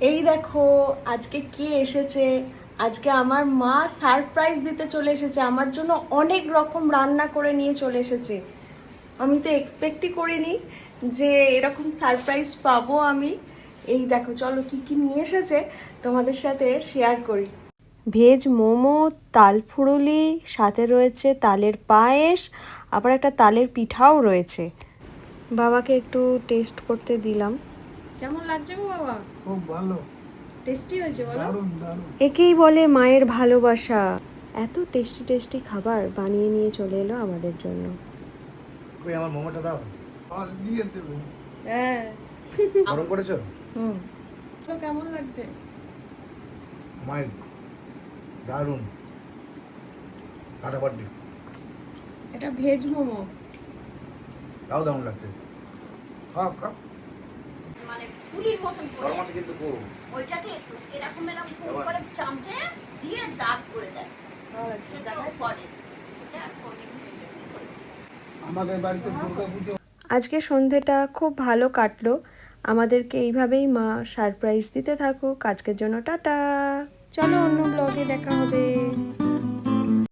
এই দেখো আজকে কে এসেছে। আজকে আমার মা সারপ্রাইজ দিতে চলে এসেছে, আমার জন্য অনেক রকম রান্না করে নিয়ে চলে এসেছে। আমি তো এক্সপেক্টই করিনি যে এরকম সারপ্রাইজ পাবো আমি। এই দেখো, চলো কি কি নিয়ে এসেছে তোমাদের সাথে শেয়ার করি। ভেজ মোমো, তাল ফুরুলি, সাথে রয়েছে তালের পায়েস, আবার একটা তালের পিঠাও রয়েছে। বাবাকে একটু টেস্ট করতে দিলাম। কেমন লাগছে গো বাবা? খুব ভালো। টেস্টি হয়েছে বলো? দারুণ দারুণ। একেই বলে মায়ের ভালোবাসা। এত টেস্টি টেস্টি খাবার বানিয়ে নিয়ে চলে এলো আমাদের জন্য। কই আমার মোমোটা দাও। সস দিয়ে দেবে। হ্যাঁ। গরম করেছো? হুম। তো কেমন লাগছে? মাই দারুণ। ফাটাফাটি। এটা ভেজ মোমো। তাও দারুণ লাগছে। খাও খাও। মানে পুলির মতন করে গরম আছে কিন্তু খুব। ওইটাকে এরকম গোল করে চামচে দিয়ে দাগ করে দেয়। সেটাও করে। সেটা করে কি করে? আমাদের বাড়িতে দুর্গাপুজো আজকে সন্ধেটা খুব ভালো কাটলো। আমাদেরকে এইভাবেই মা সারপ্রাইজ দিতে থাকুক। আজকের জন্য টাটা। চলো অন্য ব্লগে দেখা হবে।